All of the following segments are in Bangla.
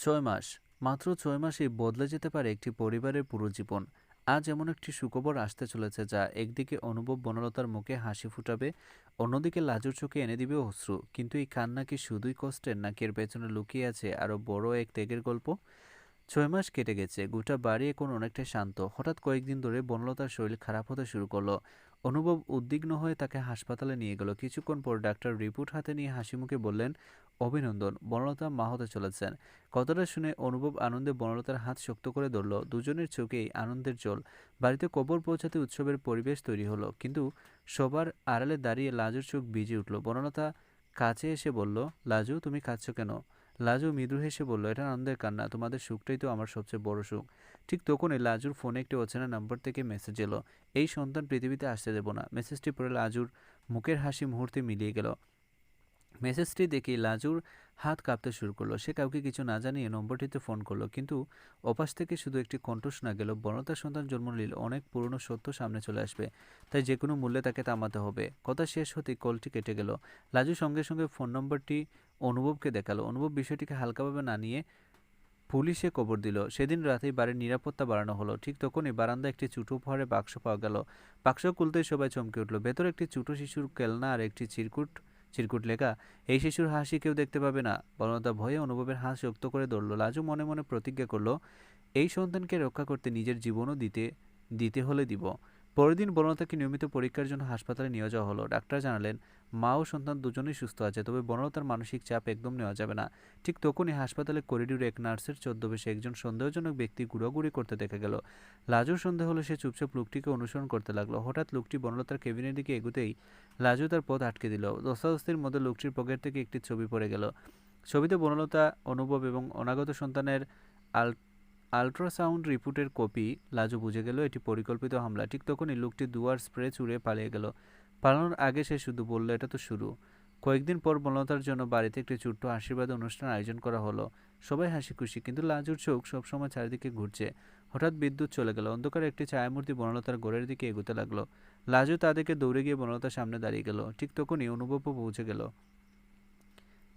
৬ মাস। মাত্র ৬ মাসেই বদলে যেতে পারে একটি পরিবারের পুরো জীবন। আজ এমন একটি সুখবর আসতে চলেছে যা একদিকে অনুভব বনলতার মুখে হাসি ফুটাবে, অন্যদিকে লাজুর চোখে এনে দিবে অশ্রু। কিন্তু এই কান্না কি শুধুই কষ্টের, নাকি এর পেছনে লুকিয়ে আছে আরও বড় এক ত্যাগের গল্প? ৬ মাস কেটে গেছে, গোটা বাড়ি এখন অনেকটাই শান্ত। হঠাৎ কয়েকদিন ধরে বনলতার শরীর খারাপ হতে শুরু করলো। অনুভব উদ্বিগ্ন হয়ে তাকে হাসপাতালে নিয়ে গেল। কিছুক্ষণ পর ডাক্তার রিপোর্ট হাতে নিয়ে হাসি মুখে বললেন, অভিনন্দন, বনলতা মা হতে চলেছেন। কথাটা শুনে অনুভব আনন্দে বনলতার হাত শক্ত করে ধরল। দুজনের চোখেই আনন্দের জল। বাড়িতে কবর পৌঁছাতে উৎসবের পরিবেশ তৈরি হলো, কিন্তু সবার আড়ালে দাঁড়িয়ে লাজুর চোখ ভিজে উঠল। বনলতা কাছে এসে বলল, লাজু তুমি কাঁদছো কেন? লাজু মৃদু হেসে বলল, এটা আনন্দের কান্না, তোমাদের সুখটাই তো আমার সবচেয়ে বড় সুখ। ঠিক তখনই লাজুর ফোনে একটি অচেনা নাম্বার থেকে মেসেজ এলো, এই সন্তান পৃথিবীতে আসতে দেব না। মেসেজটি পড়ে লাজুর মুখের হাসি মুহূর্তে মিলিয়ে গেল। মেসেজটি দেখেই লাজুর হাত কাঁপতে শুরু করলো। সে কাউকে কিছু না জানিয়ে নম্বরটিতে ফোন করলো, কিন্তু ওপাশ থেকে শুধু একটি কণ্ঠ শোনা গেল, বনলতার সন্তান জন্ম নিলে অনেক পুরনো সত্য সামনে চলে আসবে, তাই যে কোনো মূল্যে তাকে থামাতে হবে। কথা শেষ হতেই কলটি কেটে গেল। লাজু সঙ্গে সঙ্গে ফোন নম্বরটি অনুভবকে দেখালো। অনুভব বিষয়টিকে হালকাভাবে না নিয়ে পুলিশে খবর দিল। সেদিন রাতেই বাড়ির নিরাপত্তা বাড়ানো হলো। ঠিক তখনই বারান্দায় একটি ছোট উপহারের বাক্স পাওয়া গেল। বাক্স খুলতেই সবাই চমকে উঠল। ভেতরে একটি ছোট শিশুর খেলনা আর একটি চিরকুট চিরকুট লেখা, এই শিশুর হাসি কেউ দেখতে পাবে না। বনলতা ভয়ে অনুভবের হাত শক্ত করে ধরল। লাজু মনে মনে প্রতিজ্ঞা করলো, এই সন্তানকে রক্ষা করতে নিজের জীবনও দিতে দিতে হলে দিব। পরের দিন বনলতাকে নিয়মিত পরীক্ষার জন্য হাসপাতালে নিয়ে যাওয়া হলো। ডাক্তার জানালেন, মা ও সন্তান দুজনেই সুস্থ আছে, তবে বনলতার মানসিক চাপ একদম নেওয়া যাবে না। ঠিক তখনই হাসপাতালের করিডোরে এক নার্সের ছদ্মবেশে একজন সন্দেহজনক ব্যক্তি ঘোরাঘুরি করতে দেখা গেল। লাজুর সন্দেহ হলো সে চুপচাপ লোকটিকে অনুসরণ করতে লাগলো। হঠাৎ লোকটি বনলতার কেবিনের দিকে এগুতেই লাজু তার পথ আটকে দিল। ধস্তাধস্তির মধ্যে লোকটির পকেট থেকে একটি ছবি পড়ে গেল। ছবিতে বনলতা, অনুভব এবং অনাগত সন্তানের আল আল্ট্রাসাউন্ড রিপোর্টের কপি। লাজু বুঝে গেল এটি পরিকল্পিত হামলা। ঠিক তখনই লোকটি দুয়ার স্প্রে ছুঁড়ে পালিয়ে গেল। পালানোর আগে সে শুধু বলল, এটা তো শুরু। কয়েকদিন পর বনলতার জন্য বাড়িতে একটি ছোট্ট আশীর্বাদ অনুষ্ঠান আয়োজন করা হলো। সবাই হাসি খুশি, কিন্তু লাজুর চোখ সবসময় চারিদিকে ঘুরছে। হঠাৎ বিদ্যুৎ চলে গেল। অন্ধকারে একটি ছায়ামূর্তি বনলতার ঘরের দিকে এগোতে লাগলো। লাজু তাদেরকে দৌড়ে গিয়ে বনলতার সামনে দাঁড়িয়ে গেল। ঠিক তখনই অনুভবও পৌঁছে গেল।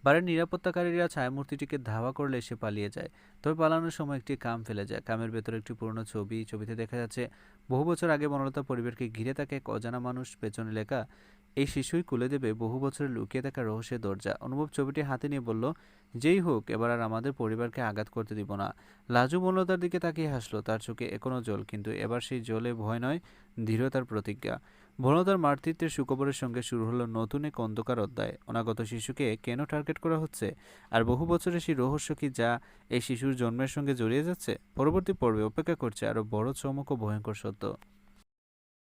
বাড়ির নিরাপত্তাকারীরা ছায়ামূর্তিটিকে ধাওয়া করলে সে পালিয়ে যায়। তবে পালানোর সময় একটি কাম ফেলে যায়। কামের ভেতরে একটি পুরনো ছবি। ছবিতে দেখা যাচ্ছে বহু বছর আগে বনলতা পরিবারকে ঘিরে থাকে এক অজানা মানুষ। পেছনে লেখা, এই শিশুই খুলে দেবে বহু বছরের লুকিয়ে থাকা রহস্যের দরজা। অনুভব ছবিটি হাতে নিয়ে বলল, যেই হোক, এবার আর আমাদের পরিবারকে আঘাত করতে দিব না। লাজু বনলতার দিকে তাকিয়ে হাসলো। তার চোখে এখনো জল, কিন্তু এবার সেই জলে ভয় নয়, দৃঢ়তার প্রতিজ্ঞা। বনলতার মাতৃত্বের সুখবরের সঙ্গে শুরু হলো নতুন এক অন্ধকার অধ্যায়। অনাগত শিশুকে কেন টার্গেট করা হচ্ছে, আর বহু বছরের সেই রহস্য কি যা এই শিশুর জন্মের সঙ্গে জড়িয়ে যাচ্ছে? পরবর্তী পর্বে অপেক্ষা করছে আরও বড় চমক ও ভয়ঙ্কর সত্য।